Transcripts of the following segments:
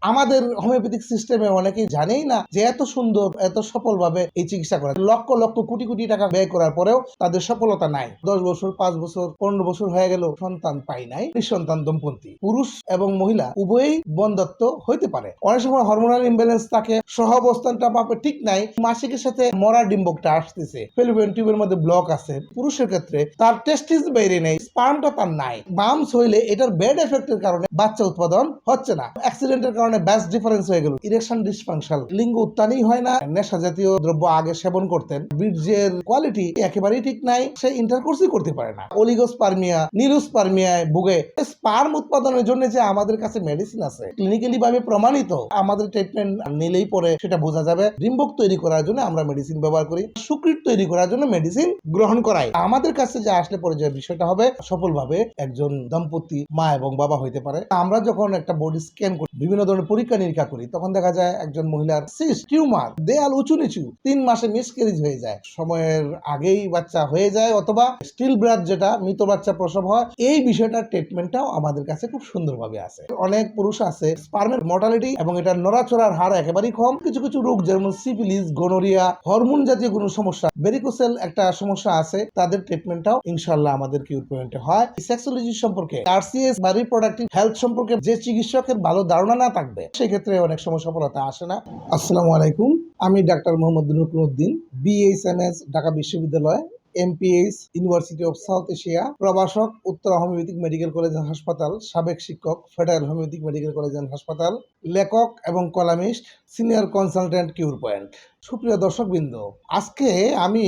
আমাদের হোমিওপ্যাথিক সিস্টেমে অনেকেই জানেই না যে এত সুন্দর এত সফলভাবে এই চিকিৎসা করা, লক্ষ লক্ষ কোটি কোটি টাকা ব্যয় করার পরেও তাদের সফলতা নাই। 10 বছর 5 বছর 15 বছর হয়ে গেল, সন্তান পাই নাই। নিঃসন্তান দম্পতি, পুরুষ এবং মহিলা উভয়ই বন্ধ্যত্ব হইতে পারে। অনেক সময় হরমোনাল ইমব্যালেন্স থাকে, সহাবস্থানটা পাবে ঠিক নাই, মাসিকের সাথে মরা ডিম্বকটা আসতেছে, ফেলোপিয়ান টিউবের মধ্যে ব্লক আছে। পুরুষের ক্ষেত্রে তার টেস্টিস বাইরে নেই, স্পার্মটা তার নাই, বামস হইলে এটার ব্যাড এফেক্টের কারণে বাচ্চা উৎপাদন হচ্ছে না, অ্যাক্সিডেন্টের কারণে ব্যাস ডিফারেন্স হয়ে গেল, ইরেকশন ডিসফাংশন, লিঙ্গ উত্তানই হয় না, নেশা জাতীয় দ্রব্য আগে সেবন করতেন, বীর্যের কোয়ালিটি একেবারেই ঠিক নাই, সে ইন্টারকোর্সই করতে পারে না, অলিগোস্পার্মিয়া নিরোস্পার্মিয়ায় ভুগে। স্পার্ম উৎপাদনের জন্য যে আমাদের কাছে মেডিসিন আছে, ক্লিনিক্যালি ভাবে প্রমাণিত, আমাদের ট্রিটমেন্ট নিলেই পরে সেটা বোঝা যাবে। ডিম্বক তৈরি করার জন্য আমরা মেডিসিন ব্যবহার করি, শুক্রাণু তৈরি করার জন্য মেডিসিন গ্রহণ করাই। আমাদের কাছে যে আসলে পরে যে বিষয়টা হবে, সফলভাবে একজন দম্পতি মা এবং বাবা হইতে পারে। আমরা যখন একটা বডি স্ক্যান করি, বিভিন্ন ধরনের পরীক্ষা নিরীক্ষা করি, তখন দেখা যায় একজন মহিলার সিস্ট টিউমার, দেয়াল উঁচু নিচু, 3 মাসে মিসক্যারেজ হয়ে যায়, সময়ের আগেই বাচ্চা হয়ে যায়, অথবা স্টিল ব্রাথ যেটা মৃত বাচ্চা প্রসব হয়। এই বিষয়টার ট্রিটমেন্টটাও আমাদের কাছে খুব সুন্দরভাবে আছে। অনেক পুরুষ আছে স্পার্মের মর্টালিটি এবং এটা নড়াচড়ার হার একেবারেই কম। কিছু কিছু রোগ যেমন সিফিলিস, গনোরিয়া, হরমোন জাতীয় কোনো সমস্যা, ভেরিকোসেল একটা সমস্যা আছে, তাদের ট্রিটমেন্টটাও ইনশাআল্লাহ আমাদের কিউর পয়েন্টে হয়। সেক্সোলজি সম্পর্কে, আরসিএস বা রিপ্রোডাক্টিভ হেলথ সম্পর্কে যে চিকিৎসকের ভালো ধারণা না থাকবে, সেক্ষেত্রে অনেক সময় সফলতা আসে না। আসসালামু আলাইকুম, আমি ডাক্তার মোহাম্মদ রুকনুদ্দিন, বিএইচএমএস ঢাকা বিশ্ববিদ্যালয়, MPH university of south Asia, প্রভাষক Uttara homeopathic medical college and হাসপাতাল, সাবেক শিক্ষক federal homeopathic medical college and হাসপাতাল, লেখক এবং columnist, senior consultant cure point. সুপ্রিয় দর্শকবৃন্দ, আজকে আমি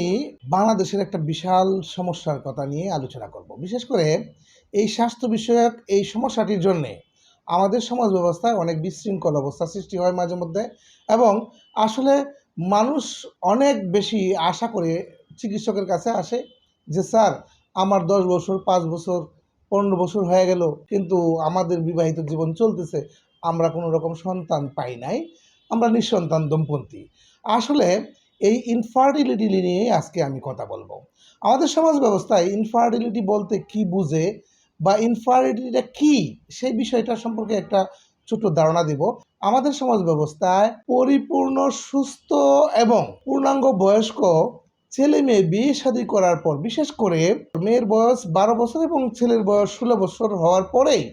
বাংলাদেশের একটা বিশাল সমস্যার কথা নিয়ে আলোচনা করব। বিশেষ করে এই স্বাস্থ্য বিষয়ক এই সমস্যাটির জন্য আমাদের সমাজ ব্যবস্থায় অনেক বিশৃঙ্খল অবস্থা সৃষ্টি হয় মাঝে মধ্যে, এবং আসলে মানুষ অনেক বেশি আশা করে চিকিৎসকের কাছে আসে যে স্যার, আমার 10 বছর 5 বছর 15 বছর হয়ে গেল, কিন্তু আমাদের বিবাহিত জীবন চলতেছে, আমরা কোনো রকম সন্তান পাই নাই, আমরা নিঃসন্তান দম্পতি। আসলে এই ইনফার্টিলিটি নিয়ে আজকে আমি কথা বলবো। আমাদের সমাজ ব্যবস্থায় ইনফার্টিলিটি বলতে কি বুঝে বা ইনফার্টিলিটিটা কি, সেই বিষয়টা সম্পর্কে একটা ছোট ধারণা দিব। আমাদের সমাজ ব্যবস্থায় পরিপূর্ণ সুস্থ এবং পূর্ণাঙ্গ বয়স্ক ছেলে মেয়ে বিয়ে শাদী করার পর, বিশেষ করে মেয়ের বয়স 12 বছর এবং ছেলের বয়স 16 বছর হওয়ার পরেই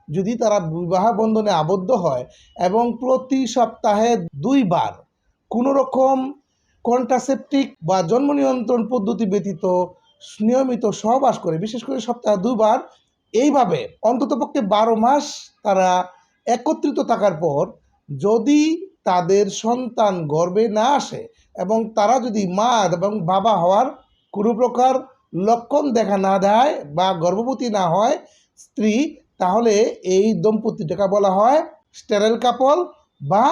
যদি তারা বিবাহ বন্ধনে আবদ্ধ হয় এবং প্রতি সপ্তাহে 2 বার কোনো রকম কন্ট্রাসেপটিক বা জন্ম নিয়ন্ত্রণ পদ্ধতি ব্যতীত নিয়মিত সহবাস করে, বিশেষ করে সপ্তাহে 2 বার, এইভাবে অন্ততপক্ষে 12 মাস তারা একত্রিত থাকার পর যদি তাদের সন্তান গর্ভে না আসে এবং তারা যদি মা এবং বাবা হওয়ার কোনো প্রকার লক্ষণ দেখা না দেয় বা গর্ভবতী না হয় স্ত্রী, তাহলে এই দম্পতিটাকে বলা হয় স্টেরাইল কাপল বা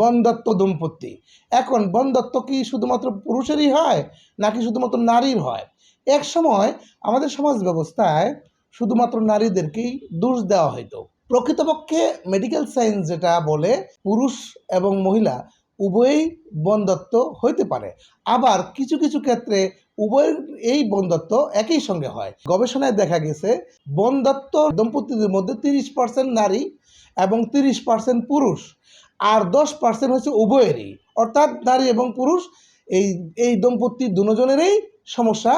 বন্ধ্যত্ব দম্পতি। এখন বন্ধ্যত্ব কি শুধুমাত্র পুরুষেরই হয় নাকি শুধুমাত্র নারীর হয়? এক সময় আমাদের সমাজ ব্যবস্থায় শুধুমাত্র নারীদেরকেই দোষ দেওয়া হতো। প্রকৃতপক্ষে মেডিকেল সায়েন্স যেটা বলে, পুরুষ এবং মহিলা উভয়ই বন্ধ্যত্ব হইতে পারে। আবার কিছু কিছু ক্ষেত্রে উভয়ের এই বন্ধ্যত্ব একই সঙ্গে হয়। গবেষণায় দেখা গেছে বন্ধ্যত্ব দম্পতিদের মধ্যে 30% নারী এবং 30% পুরুষ, আর 10% হচ্ছে উভয়েরই, অর্থাৎ নারী এবং পুরুষ এই এই দম্পতি দুজনেরই সমস্যা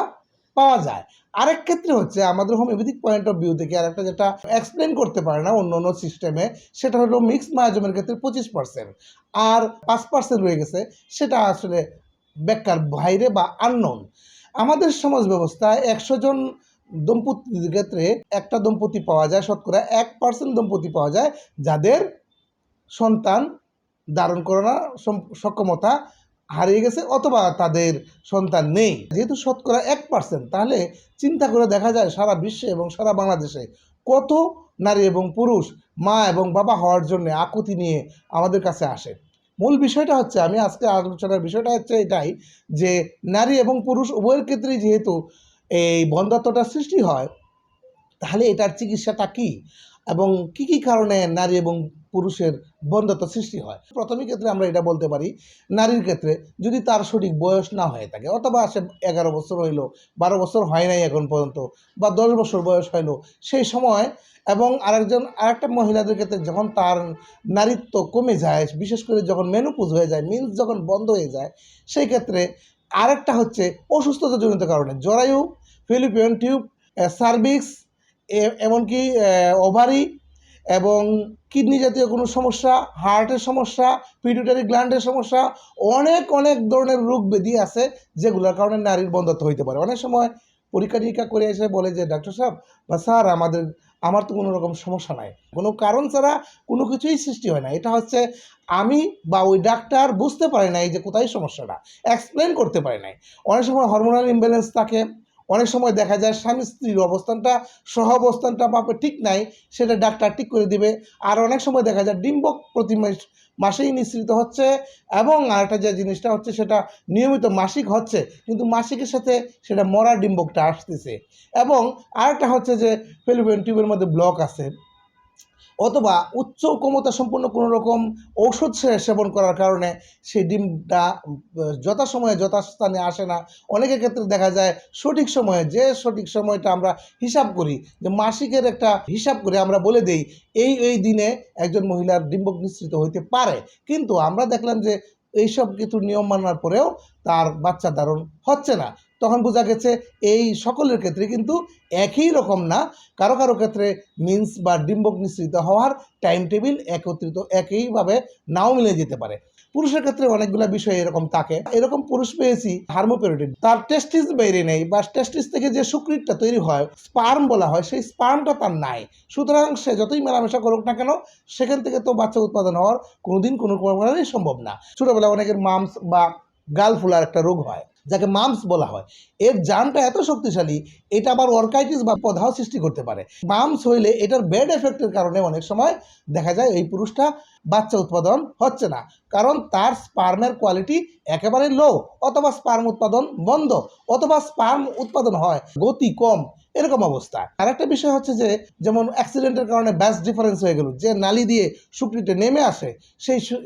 পাওয়া যায়। আরেক ক্ষেত্রে হচ্ছে আমাদের হোমিওপ্যাথিক পয়েন্ট অফ ভিউ থেকে আরেকটা যেটা এক্সপ্লেন করতে পারে না অন্য অন্য সিস্টেমে, সেটা হলো মিক্সড মায়াজমের ক্ষেত্রে 25%, আর 5% রয়ে গেছে, সেটা আসলে ব্যাখ্যার বাইরে বা আননোন। আমাদের সমাজ ব্যবস্থায় 100 জন দম্পতির ক্ষেত্রে একটা দম্পতি পাওয়া যায়, শতকরা 1% দম্পতি পাওয়া যায় যাদের সন্তান ধারণ করার সক্ষমতা হারিয়ে গেছে অথবা তাদের সন্তান নেই। যেহেতু শতকরা 1%, তাহলে চিন্তা করে দেখা যায় সারা বিশ্বে এবং সারা বাংলাদেশে কত নারী এবং পুরুষ মা এবং বাবা হওয়ার জন্য আকুতি নিয়ে আমাদের কাছে আসে। মূল বিষয়টা হচ্ছে, আমি আজকে আলোচনার বিষয়টা হচ্ছে এটাই যে নারী এবং পুরুষ উভয়ের ক্ষেত্রেই যেহেতু এই বন্ধ্যত্বটা সৃষ্টি হয়, তাহলে এটার চিকিৎসাটা কি এবং কি কি কারণে নারী এবং পুরুষের বন্ধ্যত্ব সৃষ্টি হয়। প্রথমের ক্ষেত্রে আমরা এটা বলতে পারি, নারীর ক্ষেত্রে যদি তার সঠিক বয়স না হয়ে থাকে, অথবা সে 11 বছর হইল, 12 বছর হয় নাই এখন পর্যন্ত, বা 10 বছর বয়স হইল, সেই সময়, এবং আরেকটা মহিলাদের ক্ষেত্রে যখন তার নারীত্ব কমে যায়, বিশেষ করে যখন মেনোপজ হয়ে যায়, মিন্স যখন বন্ধ হয়ে যায়, সেই ক্ষেত্রে আরেকটা হচ্ছে অসুস্থতাজনিত কারণে জরায়ু, ফেলোপিয়ান টিউব, সার্ভিক্স, এমনকি ওভারি এবং কিডনি জাতীয় কোনো সমস্যা, হার্টের সমস্যা, পিটুইটারি গ্ল্যান্ডের সমস্যা, অনেক অনেক ধরনের রোগ ব্যাধি আছে যেগুলোর কারণে নারীর বন্ধ্যত্ব হইতে পারে। অনেক সময় পরীক্ষা নিরীক্ষা করে এসে বলে যে ডাক্তার সাহেব বা স্যার, আমার তো কোনো রকম সমস্যা নাই, কোনো কারণ ছাড়া কোনো কিছুই সৃষ্টি হয় না। এটা হচ্ছে আমি বা ওই ডাক্তার বুঝতে পারে নাই যে কোথায় সমস্যাটা, এক্সপ্লেন করতে পারে নাই। অনেক সময় হরমোনাল ইমব্যালেন্স থাকে, অনেক সময় দেখা যায় স্বামী স্ত্রীর অবস্থানটা, সহ অবস্থানটা বাপে ঠিক নাই, সেটা ডাক্তার ঠিক করে দিবে। আর অনেক সময় দেখা যায় ডিম্বক প্রতি মাসেই নিঃসৃত হচ্ছে, এবং আরেকটা যে জিনিসটা হচ্ছে সেটা নিয়মিত মাসিক হচ্ছে, কিন্তু মাসিকের সাথে সেটা মরা ডিম্বকটা আসতেছে। এবং আরেকটা হচ্ছে যে ফেলোপিয়ান টিউবের মধ্যে ব্লক আছে, অথবা উচ্চ ক্ষমতা সম্পন্ন কোনো রকম ঔষধ সেবন করার কারণে সেই ডিমটা যথাসময়ে যথাস্থানে আসে না। অনেকের ক্ষেত্রে দেখা যায় সঠিক সময়টা আমরা হিসাব করি, যে মাসিকের একটা হিসাব করে আমরা বলে দেই এই দিনে একজন মহিলার ডিম্বক নিঃসৃত হইতে পারে, কিন্তু আমরা দেখলাম যে এইসব কিছু নিয়ম মানার পরেও তার বাচ্চা ধারণ হচ্ছে না। তখন বোঝা গেছে এই সকলের ক্ষেত্রে কিন্তু একই রকম না, কারো কারো ক্ষেত্রে মিন্স বা ডিম্বক নিঃসৃত হওয়ার টাইম টেবিল একইভাবে নাও মিলে যেতে পারে। পুরুষের ক্ষেত্রে অনেকগুলো বিষয় এরকম থাকে। এরকম পুরুষ পেয়েছি হার্মোপ্যারেটিক, তার টেস্টিস বাইরে নেই, বা টেস্টিস থেকে যে শুক্রিটটা তৈরি হয়, স্পার্ম বলা হয়, সেই স্পার্মটা তার নাই। সুতরাং সে যতই মেলামেশা করুক না কেন, সেখান থেকে তো বাচ্চা উৎপাদন হওয়ার কোনোদিন কোনো প্রকারেই সম্ভব না। ছোটোবেলায় অনেকের মামস বা গাল ফুলার একটা রোগ হয়, যাকে মামস বলা হয়। এর জার্মটা এত শক্তিশালী, এটা আবার অর্কাইটিস বা প্রদাহ সৃষ্টি করতে পারে। মামস হইলে এটার ব্যাড এফেক্টের কারণে অনেক সময় দেখা যায় এই পুরুষটা বাচ্চা উৎপাদন হচ্ছে না, কারণ তার স্পার্মের কোয়ালিটি একেবারে লো, অথবা স্পার্ম উৎপাদন বন্ধ, অথবা স্পার্ম উৎপাদন হয় গতি কম, এরকম অবস্থা। আর একটা বিষয় হচ্ছে যে, যেমন অ্যাক্সিডেন্টের কারণে ব্যাস ডিফারেন্স হয়ে গেল, যে নালী দিয়ে শুক্রিটা নেমে আসে,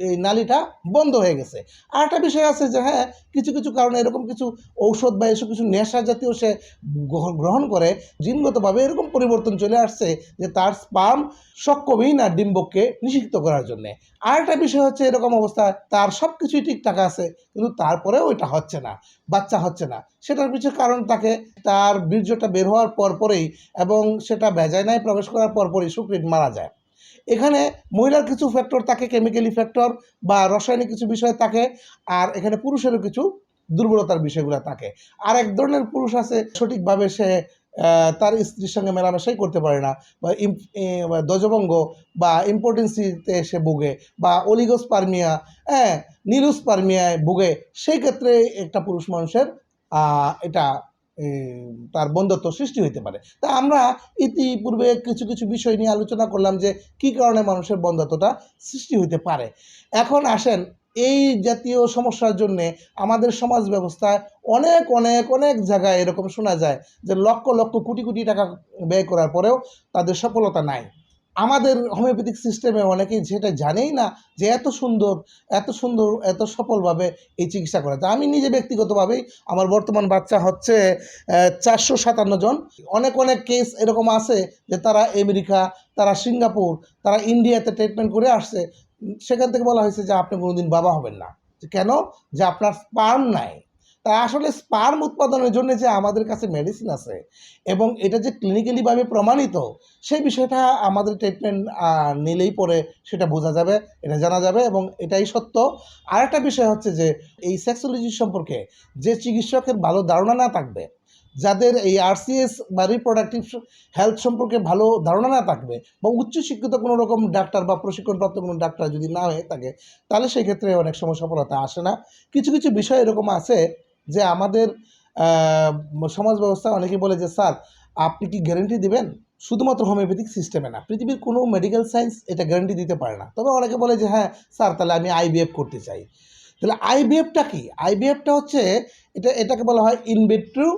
এই নালীটা বন্ধ হয়ে গেছে। আর একটা বিষয় আছে যে হ্যাঁ, কিছু কিছু কারণে এরকম কিছু ঔষধ বা এসব কিছু নেশা জাতীয় সে গ্রহণ করে, জিনগতভাবে এরকম পরিবর্তন চলে আসছে যে তার স্পার্ম সক্ষমই না ডিম্বককে নিষিক্ত করার জন্যে। আর একটা বিষয় হচ্ছে এরকম অবস্থা, তার সব কিছুই ঠিকঠাক আছে, কিন্তু তারপরেও ওইটা হচ্ছে না, বাচ্চা হচ্ছে না। সেটার পিছনে কারণ থাকে তার বীর্যটা বের হওয়ার পরপরেই, এবং সেটা ভ্যাজাইনায় প্রবেশ করার পরপরই শুক্রিট মারা যায়। এখানে মহিলার কিছু ফ্যাক্টর থাকে, কেমিক্যালি ফ্যাক্টর বা রাসায়নিক কিছু বিষয় থাকে, আর এখানে পুরুষেরও কিছু দুর্বলতার বিষয়গুলো থাকে। আর এক ধরনের পুরুষ আছে, সঠিকভাবে সে তার স্ত্রীর সঙ্গে মেলামেশাই করতে পারে না, বা ধ্বজভঙ্গ বা ইম্পর্টেন্সিতে সে ভুগে, বা অলিগোস্পার্মিয়া, হ্যাঁ, নিরুস্পার্মিয়ায় ভুগে। সেই ক্ষেত্রে একটা পুরুষ মানুষের এটা তার বন্ধ্যত্ব সৃষ্টি হইতে পারে। তা আমরা ইতিপূর্বে কিছু কিছু বিষয় নিয়ে আলোচনা করলাম যে কী কারণে মানুষের বন্ধ্যত্বটা সৃষ্টি হইতে পারে। এখন আসেন, এই জাতীয় সমস্যার জন্যে আমাদের সমাজ ব্যবস্থায় অনেক অনেক অনেক জায়গায় এরকম শোনা যায় যে লক্ষ লক্ষ কোটি কোটি টাকা ব্যয় করার পরেও তাদের সফলতা নাই। আমাদের হোমিওপ্যাথিক সিস্টেমে অনেকেই সেটা জানেই না যে এত সুন্দর এত সফলভাবে এই চিকিৎসা করা যায়। আমি নিজে ব্যক্তিগতভাবেই, আমার বর্তমান বাচ্চা হচ্ছে 457 জন। অনেক অনেক কেস এরকম আছে যে তারা আমেরিকা, তারা সিঙ্গাপুর, তারা ইন্ডিয়াতে ট্রিটমেন্ট করে আসছে। সেখান থেকে বলা হয়েছে যে আপনি কোনোদিন বাবা হবেন না। কেন? যে আপনার স্পার্ম নাই। তা আসলে স্পার্ম উৎপাদনের জন্য যে আমাদের কাছে মেডিসিন আছে, এবং এটা যে ক্লিনিক্যালিভাবে প্রমাণিত, সেই বিষয়টা আমাদের ট্রিটমেন্ট নিলেই পরে সেটা বোঝা যাবে, এটা জানা যাবে, এবং এটাই সত্য। আরেকটা বিষয় হচ্ছে যে এই সেক্সোলজি সম্পর্কে যে চিকিৎসকের ভালো ধারণা না থাকবে, যাদের এই আরসিএস বা রিপ্রোডাক্টিভ হেলথ সম্পর্কে ভালো ধারণা না থাকবে, বা উচ্চশিক্ষিত কোনো রকম ডাক্তার বা প্রশিক্ষণপ্রাপ্ত কোনো ডাক্তার যদি না হয়ে থাকে, তাহলে সেই ক্ষেত্রে অনেক সময় সফলতা আসে না। কিছু কিছু বিষয় এরকম আছে যে আমাদের সমাজ ব্যবস্থা অনেকে বলে যে স্যার, আপনি কি গ্যারেন্টি দিবেন? শুধুমাত্র হোমিওপ্যাথিক সিস্টেমে না, পৃথিবীর কোনো মেডিকেল সায়েন্স এটা গ্যারেন্টি দিতে পারে না। তবে অনেকে বলে যে হ্যাঁ স্যার, তাহলে আমি আইভিএফ করতে চাই। তাহলে আইভিএফটা কি? আইভিএফটা হচ্ছে এটাকে বলা হয় ইন ভিট্রো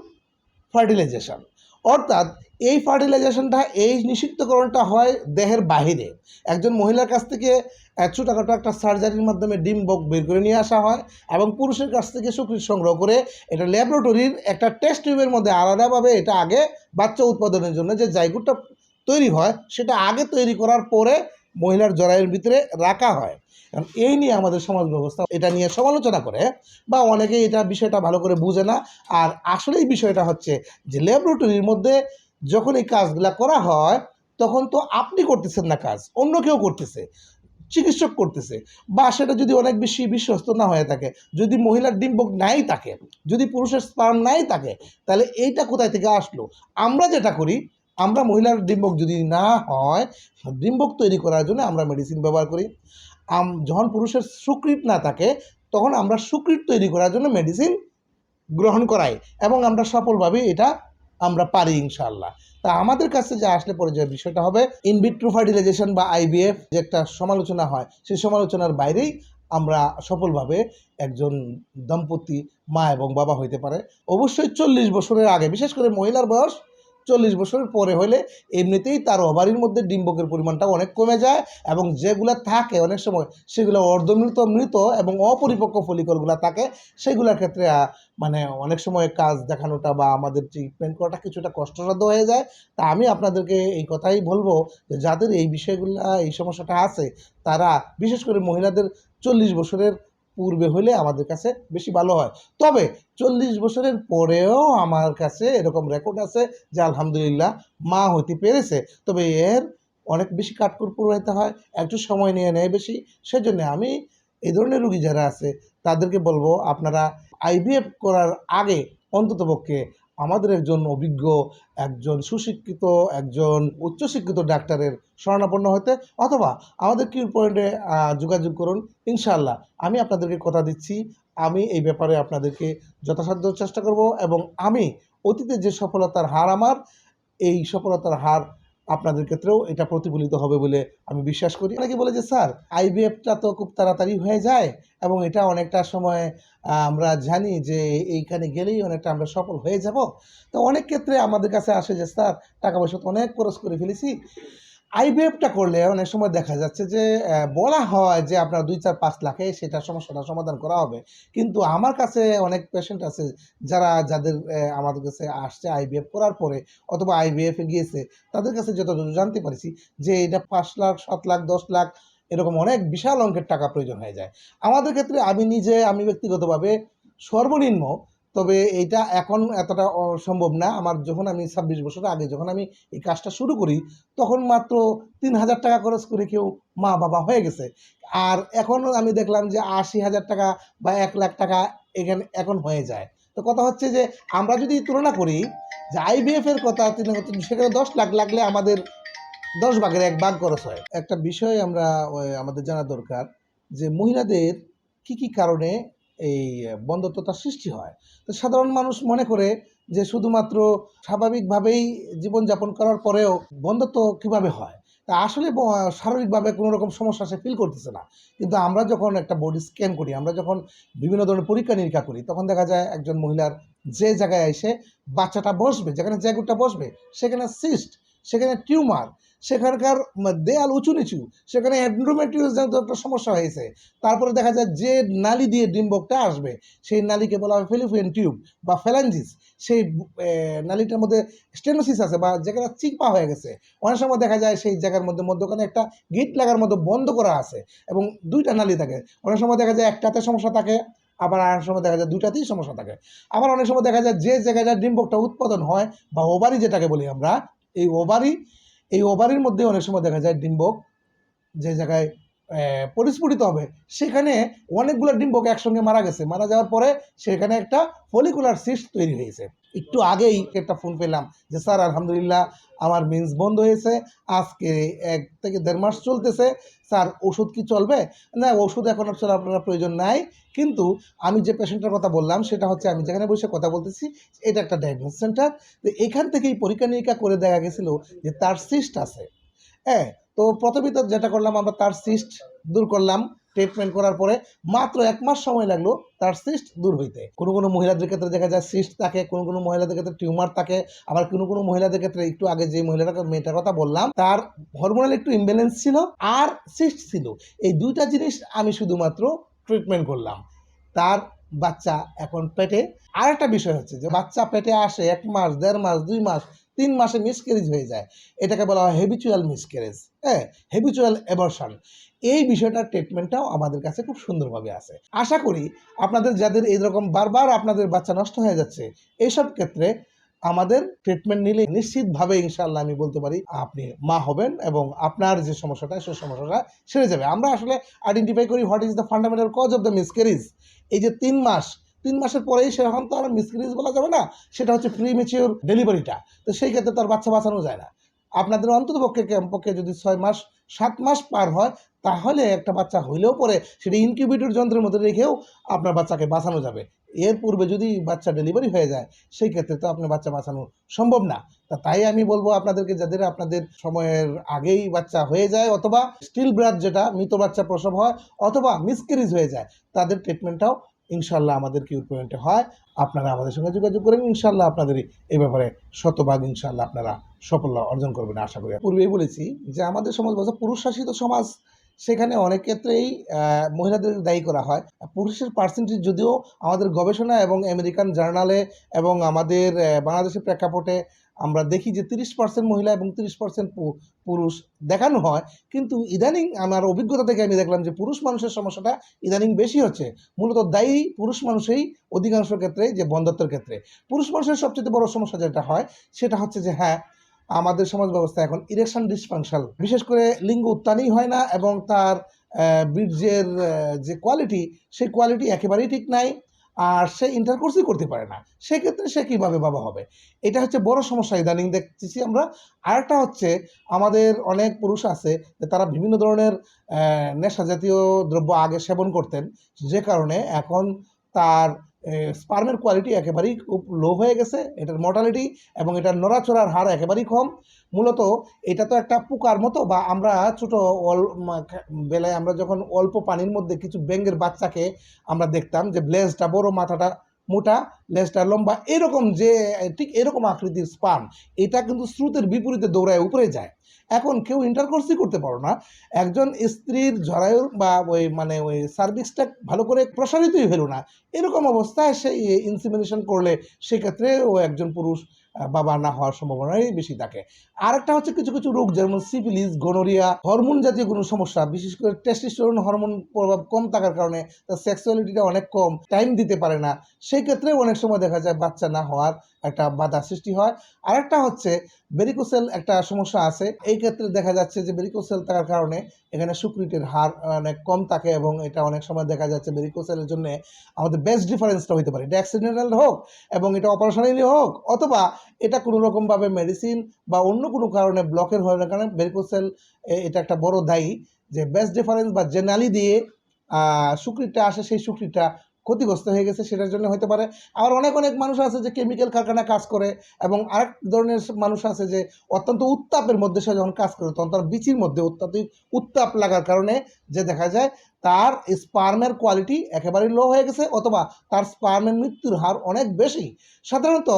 ফার্টিলাইজেশন। অর্থাৎ এই ফার্টিলাইজেশনটা, এই নিষিক্তকরণটা হয় দেহের বাহিরে। একজন মহিলার কাছ থেকে ছোটোখাটো একটা সার্জারির মাধ্যমে ডিম বের করে নিয়ে আসা হয় এবং পুরুষের কাছ থেকে শুক্রাণু সংগ্রহ করে এটা ল্যাবরেটরির একটা টেস্ট টিউবের মধ্যে আলাদাভাবে এটা আগে বাচ্চা উৎপাদনের জন্য যে জায়গাটা তৈরি হয় সেটা আগে তৈরি করার পরে মহিলার জরায়ুর ভিতরে রাখা হয়। কারণ এই নিয়ে আমাদের সমাজ ব্যবস্থা এটা নিয়ে সমালোচনা করে বা অনেকেই এটা বিষয়টা ভালো করে বুঝে না। আর আসলে এই বিষয়টা হচ্ছে যে ল্যাবরেটরির মধ্যে যখন এই কাজগুলা করা হয় তখন তো আপনি করতেছেন না কাজ, অন্য কেউ করতেছে, চিকিৎসক করতেছে। বা সেটা যদি অনেক বেশি বিশ্বস্ত না হয়ে থাকে, যদি মহিলার ডিম্বক নাই থাকে, যদি পুরুষের স্পার্ম নাই থাকে, তাহলে এইটা কোথায় থেকে আসলো? আমরা যেটা করি, আমরা মহিলার ডিম্বক যদি না হয়, ডিম্বক তৈরি করার জন্য আমরা মেডিসিন ব্যবহার করি। যখন পুরুষের সুকৃত না থাকে তখন আমরা সুকৃত তৈরি করার জন্য মেডিসিন গ্রহণ করাই এবং আমরা সফলভাবে এটা আমরা পারি ইনশাআল্লাহ। তা আমাদের কাছে যে আসলে পরে যে বিষয়টা হবে ইনভিট্রো ফার্টিলাইজেশন বা আইভিএফ যে একটা সমালোচনা হয়, সেই সমালোচনার বাইরেই আমরা সফলভাবে একজন দম্পতি মা এবং বাবা হইতে পারে। অবশ্যই 40 বছরের আগে, বিশেষ করে মহিলার বয়স 40 বছরের পরে হলে এমনিতেই তার ওভারির মধ্যে ডিম্বকের পরিমাণটা অনেক কমে যায় এবং যেগুলো থাকে অনেক সময় সেগুলো অর্ধমৃত, মৃত এবং অপরিপক্ক ফলিকলগুলো থাকে, সেগুলোর ক্ষেত্রে মানে অনেক সময় কাজ দেখানোটা বা আমাদের ট্রিটমেন্ট করাটা কিছুটা কষ্টসাধ্য হয়ে যায়। তা আমি আপনাদেরকে এই কথাই বলবো যে যাদের এই বিষয়গুলো, এই সমস্যাটা আছে, তারা বিশেষ করে মহিলাদের 40 বছরের পূর্বে হলে আমাদের কাছে বেশি ভালো হয়। তবে 40 বছরের পরেও আমার কাছে এরকম রেকর্ড আছে যে আলহামদুলিল্লাহ মা হতে পেরেছে। তবে এর অনেক বেশি কাঠখড় পোড়াইতে হয়, একটু সময় নিয়ে নেয় বেশি। সেজন্য আমি এই ধরনের রুগী যারা আছে তাদেরকে বলবো আপনারা আইভিএফ করার আগে অন্ততপক্ষে আমাদের একজন অভিজ্ঞ, একজন সুশিক্ষিত, একজন উচ্চশিক্ষিত ডাক্তারের শরণাপন্ন হতে, অথবা আমাদের কিউর পয়েন্টে যোগাযোগ করুন। ইনশাআল্লাহ আমি আপনাদেরকে কথা দিচ্ছি, আমি এই ব্যাপারে আপনাদেরকে যথাসাধ্য চেষ্টা করব এবং আমি অতীতে যে সফলতার হার আমার, এই সফলতার হার আপনাদের ক্ষেত্রেও এটা প্রতিফলিত হবে বলে আমি বিশ্বাস করি। অনেকে বলে যে স্যার আইভিএফটা তো খুব তাড়াতাড়ি হয়ে যায় এবং এটা অনেকটা সময় আমরা জানি যে এইখানে গেলেই অনেকটা আমরা সফল হয়ে যাব। তো অনেক ক্ষেত্রে আমাদের কাছে আসে যে স্যার টাকা পয়সা তো অনেক খরচ করে ফেলেছি, আইভিএফটা করলে অনেক সময় দেখা যাচ্ছে যে বলা হয় যে আপনার 2-4-5 লাখে সেটা সমস্যাটা সমাধান করা হবে। কিন্তু আমার কাছে অনেক পেশেন্ট আছে যাদের আমাদের কাছে আসছে আইভিএফ করার পরে অথবা আইভিএফে গিয়েছে, তাদের কাছে যতদূর জানতে পারছি যে এটা 5 লাখ, 7 লাখ, 10 লাখ এরকম অনেক বিশাল অঙ্কের টাকা প্রয়োজন হয়ে যায়। আমাদের ক্ষেত্রে আমি ব্যক্তিগতভাবে সর্বনিম্ন, তবে এইটা এখন এতটা সম্ভব না। যখন আমি 26 বছর আগে যখন আমি এই কাজটা শুরু করি তখন মাত্র 3,000 টাকা খরচ করে কেউ মা বাবা হয়ে গেছে। আর এখন আমি দেখলাম যে 80,000 টাকা বা 1 লাখ টাকা এখানে এখন হয়ে যায়। তো কথা হচ্ছে যে আমরা যদি তুলনা করি যে আইভিএফ এর কথা সেখানে 10 লাখ লাগলে আমাদের 10 ভাগের 1 ভাগ খরচ হয়। একটা বিষয় আমরা আমাদের জানা দরকার যে মহিলাদের কি কারণে এই বন্ধ্যাত্বটা সৃষ্টি হয়। তো সাধারণ মানুষ মনে করে যে শুধুমাত্র স্বাভাবিকভাবেই জীবনযাপন করার পরেও বন্ধ্যাত্ব কিভাবে হয়? তা আসলে শারীরিকভাবে কোনো রকম সমস্যা সে ফিল করতেছে না। কিন্তু আমরা যখন একটা বডি স্ক্যান করি, আমরা যখন বিভিন্ন ধরনের পরীক্ষা-নিরীক্ষা করি, তখন দেখা যায় একজন মহিলার যে জায়গায় এসে বাচ্চাটা বসবে, যেখানে জায়গাটা বসবে, সেখানে সিস্ট, সেখানে টিউমার, সেখানকার দেয়াল উঁচু-নিচু, সেখানে এন্ডোমেট্রিয়াস জাতীয় একটা সমস্যা হয়েছে। তারপরে দেখা যায় যে নালী দিয়ে ডিম্বকটা আসবে, সেই নালীকে বলা হয় ফেলোপিয়ান টিউব বা ফ্যালাঞ্জিস। সেই নালীটার মধ্যে স্টেনোসিস আছে বা জায়গাটা চিপা হয়ে গেছে। অনেক সময় দেখা যায় সেই জায়গার মধ্যে মধ্যখানে একটা গিট লাগার মতো বন্ধ করা আছে এবং 2টা নালী থাকে। অনেক সময় দেখা যায় একটাতে সমস্যা থাকে, আবার অনেক সময় দেখা যায় 2টাতেই সমস্যা থাকে। আবার অনেক সময় দেখা যায় যে জায়গায় ডিম্বকটা উৎপাদন হয় বা ওভারি যেটাকে বলি আমরা, এই ওভারির মধ্যে অনেক সময় দেখা যায় ডিম্বক যে জায়গায় পরিস্ফুটিত হবে, সেখানে অনেকগুলো ডিম্বক একসঙ্গে মারা গেছে। মারা যাওয়ার পরে সেখানে একটা ফলিকুলার সিস্ট তৈরি হয়েছে। একটু আগেই একটা ফোন পেলাম যে স্যার আলহামদুলিল্লাহ আমার মিন্স বন্ধ হয়েছে, আজকে 1 থেকে 1.5 মাস চলতেছে, স্যার ওষুধ কি চলবে? না, ওষুধ এখন আসলে আপনার প্রয়োজন নাই, কিন্তু আমি যে পেশেন্টের কথা বললাম সেটা হচ্ছে আমি যেখানে বসে কথা বলতেছি এটা একটা ডায়াগনোসিস সেন্টার। তো এখান থেকেই পরীক্ষা-নিরীক্ষা করে দেখা গেছিল যে তার সিস্ট আছে। হ্যাঁ, তো প্রথমেই তো যেটা করলাম আমরা তার সিস্ট দূর করলাম, ট্রিটমেন্ট করার পরে মাত্র 1 মাস সময় লাগলো তার সিস্ট দূর হইতে। কোনো কোনো মহিলাদের ক্ষেত্রে দেখা যায় সিস্ট থাকে, কোনো কোনো মহিলাদের ক্ষেত্রে টিউমার থাকে, আবার কোনো কোনো মহিলাদের ক্ষেত্রে একটু আগে যে মেয়েটার কথা বললাম তার হরমোনাল একটু ইমব্যালেন্স ছিল আর সিস্ট ছিল। এই 2টা জিনিস আমি শুধুমাত্র ট্রিটমেন্ট করলাম। তার বাচ্চা এখন পেটে। আরেকটা বিষয় হচ্ছে যে বাচ্চা পেটে আসে 1 মাস, 1.5 মাস, 2 মাস, 3 মাসে মিসক্যারেজ হয়ে যায়। এটাকে বলা হয় হ্যাবিচুয়াল মিসক্যারেজ, হ্যাঁ, হ্যাবিচুয়াল অ্যাবর্শন। এই বিষয়টার ট্রিটমেন্টটাও আমাদের কাছে খুব সুন্দরভাবে আছে। আশা করি আপনাদের যাদের এইরকম বারবার আপনাদের বাচ্চা নষ্ট হয়ে যাচ্ছে, এইসব ক্ষেত্রে আমাদের ট্রিটমেন্ট নিলে নিশ্চিতভাবে ইনশাআল্লাহ আমি বলতে পারি আপনি মা হবেন এবং আপনার যে সমস্যাটা সেই সমস্যাটা সেরে যাবে। আমরা আসলে আইডেন্টিফাই করি what is the fundamental cause of the miscarriage. এই যে 3 মাস, 3 মাসের পরেই সেরকম তো আর মিসক্যারেজ বলা যাবে না, সেটা হচ্ছে প্রিম্যাচিওর ডেলিভারিটা। তো সেই ক্ষেত্রে তার বাচ্চা বাঁচানো যায় না। আপনাদের অন্তত পক্ষে যদি 6 মাস 7 মাস পার হয় তাহলে একটা বাচ্চা হইলেও পরে সেটা ইনকিউবেটর যন্ত্রের মধ্যে রেখেও আপনার বাচ্চাকে বাঁচানো যাবে। এর পূর্বে যদি বাচ্চা ডেলিভারি হয়ে যায় সেই ক্ষেত্রে তো আপনার বাচ্চা বাঁচানো সম্ভব না। তাই আমি বলবো আপনাদেরকে, যাদের আপনাদের সময়ের আগেই বাচ্চা হয়ে যায় অথবা স্টিল ব্রাথ যেটা মৃত বাচ্চা প্রসব হয় অথবা মিসক্যারেজ হয়ে যায়, তাদের ট্রিটমেন্টটাও ইনশাল্লাহ আমাদের কিউর পয়েন্টে হয়। আপনারা আমাদের সঙ্গে যোগাযোগ করেন, ইনশাল্লাহ আপনাদের এই ব্যাপারে শতভাগ ইনশাল্লাহ আপনারা সাফল্য অর্জন করবেন আশা করি। পূর্বেই বলেছি যে আমাদের সমাজ বলছে পুরুষ শাসিত সমাজ, সেখানে অনেক ক্ষেত্রেই মহিলাদের দায়ী করা হয়। পুরুষের পার্সেন্টেজ যদিও আমাদের গবেষণা এবং আমেরিকান জার্নালে এবং আমাদের বাংলাদেশের প্রেক্ষাপটে আমরা দেখি যে 30% মহিলা এবং 30% পুরুষ দেখানো হয়, কিন্তু ইদানিং আমার অভিজ্ঞতা থেকে আমি দেখলাম যে পুরুষ মানুষের সমস্যাটা ইদানিং বেশি হচ্ছে। মূলত দায়ী পুরুষ মানুষই অধিকাংশ ক্ষেত্রে, যে বন্ধ্যত্বের ক্ষেত্রে পুরুষ মানুষের সবচেয়ে বড় সমস্যা যেটা হয় সেটা হচ্ছে যে হ্যাঁ, আমাদের সমাজ ব্যবস্থা এখন ইরেকশন ডিসফাংশনাল, বিশেষ করে লিঙ্গ উত্তানই হয় না এবং তার বীর্যের যে কোয়ালিটি সেই কোয়ালিটি একেবারেই ঠিক নাই, আর সে ইন্টারকোর্সই করতে পারে না। সেক্ষেত্রে সে কীভাবে বাবা হবে? এটা হচ্ছে বড় সমস্যা ইদানিং দেখতেছি আমরা। আরেকটা হচ্ছে আমাদের অনেক পুরুষ আছে যে তারা বিভিন্ন ধরনের নেশা জাতীয় দ্রব্য আগে সেবন করতেন, যে কারণে এখন তার স্পার্মের কোয়ালিটি একেবারেই খুব লো হয়ে গেছে, এটার মর্টালিটি এবং এটার নড়াচড়ার হার একেবারেই কম। মূলত এটা তো একটা পোকার মতো, বা আমরা ছোটো বেলায় আমরা যখন অল্প পানির মধ্যে কিছু ব্যাঙের বাচ্চাকে আমরা দেখতাম যে লেজটা বড়, মাথাটা মোটা, লেজটা লম্বা, এরকম যে ঠিক এরকম আকৃতির স্পার্ম, এটা কিন্তু স্রোতের বিপরীতে দৌড়ায় উপরে যায়। এখন কেউ ইন্টারকোর্সই করতে পারো না, একজন স্ত্রীর জরায়ুর বা ওই সার্ভিসটা ভালো করে প্রসারিতই হলো না, এরকম অবস্থায় সে ইনসিমিনেশন করলে সেক্ষেত্রে ও একজন পুরুষ বাবা না হওয়ার সম্ভাবনাই বেশি থাকে। আরেকটা হচ্ছে কিছু কিছু রোগ, যেমন সিফিলিস, গনোরিয়া, হরমোন জাতীয় কোনো সমস্যা, বিশেষ করে টেস্টোস্টেরন হরমোন প্রভাব কম থাকার কারণে তার সেক্সুয়ালিটিটা অনেক কম, টাইম দিতে পারে না, সেই ক্ষেত্রে অনেক সময় দেখা যায় বাচ্চা না হওয়ার একটা বাধা সৃষ্টি হয়। আরেকটা হচ্ছে ভেরিকোসেল একটা সমস্যা আছে, এই ক্ষেত্রে দেখা যাচ্ছে যে ভেরিকোসেল থাকার কারণে এখানে শুক্রিটের হার অনেক কম থাকে এবং এটা অনেক সময় দেখা যাচ্ছে ভেরিকোসেলের জন্য আমাদের বেস্ট ডিফারেন্সটা হতে পারে, এটা অ্যাক্সিডেন্টাল হোক এবং এটা অপারেশনালি হোক, অথবা এটা কোনো রকমভাবে মেডিসিন বা অন্য কোনো কারণে ব্লকের হওয়ার কারণে ভেরিকোসেল এটা একটা বড় দায়ী। যে বেস্ট ডিফারেন্স বা যে নালি দিয়ে শুক্রিটটা আসে সেই শুক্রিটটা ক্ষতিগ্রস্ত হয়ে গেছে, সেটার জন্য হতে পারে। আবার অনেক অনেক মানুষ আছে যে কেমিক্যাল কারখানায় কাজ করে, এবং আরেক ধরনের মানুষ আছে যে অত্যন্ত উত্তাপের মধ্যে সে যখন কাজ করে তখন তার বিচির মধ্যে অত্যাধিক উত্তাপ লাগার কারণে যে দেখা যায় তার স্পার্মের কোয়ালিটি একেবারেই লো হয়ে গেছে, অথবা তার স্পার্মের মৃত্যুর হার অনেক বেশি। সাধারণত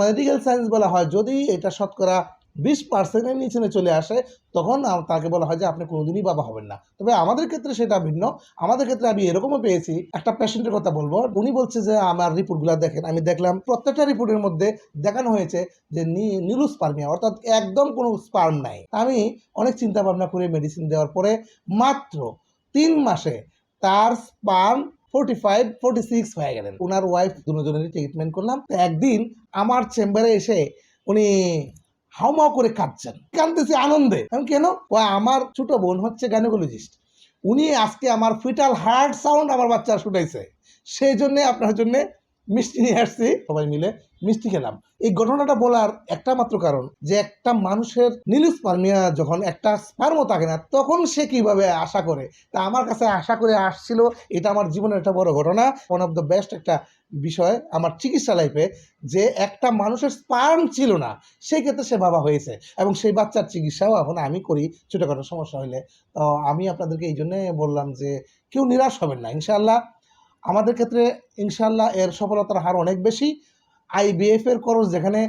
মেডিকেল সায়েন্স বলা হয় যদি এটা শতকরা 20%-এর নিচে চলে আসে তখন তাকে বলা হয় যে আপনি কোনোদিনই বাবা হবেন না। তবে আমাদের ক্ষেত্রে সেটা ভিন্ন। আমাদের ক্ষেত্রে আমি এরকমও পেয়েছি, একটা পেশেন্টের কথা বলবো, উনি বলছে যে আমার রিপোর্টগুলো দেখেন, আমি দেখলাম প্রত্যেকটা রিপোর্টের মধ্যে দেখানো হয়েছে যে নিরুস্পার্মিয়া, অর্থাৎ একদম কোনো স্পার্ম নাই। আমি অনেক চিন্তা ভাবনা করে মেডিসিন দেওয়ার পরে মাত্র 3 মাসে তার স্পার্ম 45-46 হয়ে গেলেন। ওনার ওয়াইফ দুজনেরই ট্রিটমেন্ট করলাম। একদিন আমার চেম্বারে এসে উনি হাউমাউ করে কাঁদছেন, কাঁদতেছি আনন্দে। আমি কেন? আমার ছোট বোন হচ্ছে গাইনোকোলজিস্ট, উনি আজকে আমার ফিটাল হার্ট সাউন্ড আমার বাচ্চা শুনাইছে, সেই জন্যে আপনার জন্যে মিষ্টি নিয়ে আসছি। সবাই মিলে মিষ্টি খেলাম। এই ঘটনাটা বলার একটা মাত্র কারণ যে একটা মানুষের নীলুস্পার্মিয়া যখন একটা স্পার্মও থাকে না তখন সে কিভাবে আশা করে, তা আমার কাছে আশা করে আসছিল। এটা আমার জীবনের একটা বড় ঘটনা, ওয়ান অফ দ্য বেস্ট একটা বিষয় আমার চিকিৎসা লাইফে, যে একটা মানুষের স্পার্ম ছিল না সেই ক্ষেত্রে সে বাবা হয়েছে এবং সেই বাচ্চার চিকিৎসাও এখন আমি করি ছোটোখাটো সমস্যা হলে। তো আমি আপনাদেরকে এই জন্যে বললাম যে কেউ নিরাশ হবেন না, ইনশাআল্লাহ আমাদের ক্ষেত্রে ইনশাআল্লাহ এর সফলতার হার অনেক বেশি। আইবিএফ এর খরচ যেখানে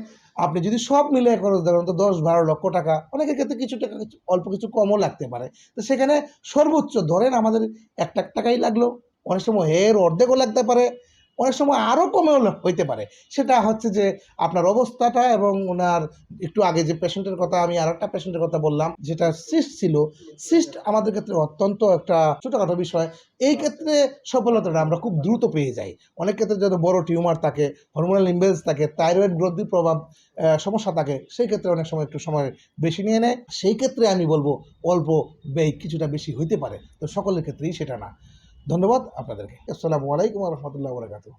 আপনি যদি সব মিলে খরচ ধরেন তো 10-12 লক্ষ টাকা, অনেকের ক্ষেত্রে কিছু টাকা অল্প কিছু কমও লাগতে পারে, তো সেখানে সর্বোচ্চ ধরেন আমাদের 1 লাখ টাকাই লাগলো, অনেক সময় এর অর্ধেকও লাগতে পারে, অনেক সময় আরও কমেও হইতে পারে। সেটা হচ্ছে যে আপনার অবস্থাটা এবং ওনার একটু আগে যে পেশেন্টের কথা, আমি আর একটা পেশেন্টের কথা বললাম যেটা সিস্ট ছিল, সিস্ট আমাদের ক্ষেত্রে অত্যন্ত একটা ছোটোখাটো বিষয়। এই ক্ষেত্রে সফলতাটা আমরা খুব দ্রুত পেয়ে যাই। অনেক ক্ষেত্রে যদি বড় টিউমার থাকে, হরমোনাল ইমব্যালেন্স থাকে, থাইরয়েড গ্রন্থির প্রভাব সমস্যা থাকে, সেই ক্ষেত্রে অনেক সময় একটু সময় বেশি নিয়ে নেয়। সেই ক্ষেত্রে আমি বলবো অল্প ব্যয় কিছুটা বেশি হইতে পারে, তো সকলের ক্ষেত্রেই সেটা না। ধন্যবাদ আপনাদেরকে। আসসালামু আলাইকুম ওয়া রাহমাতুল্লাহি ওয়া বারাকাতুহু।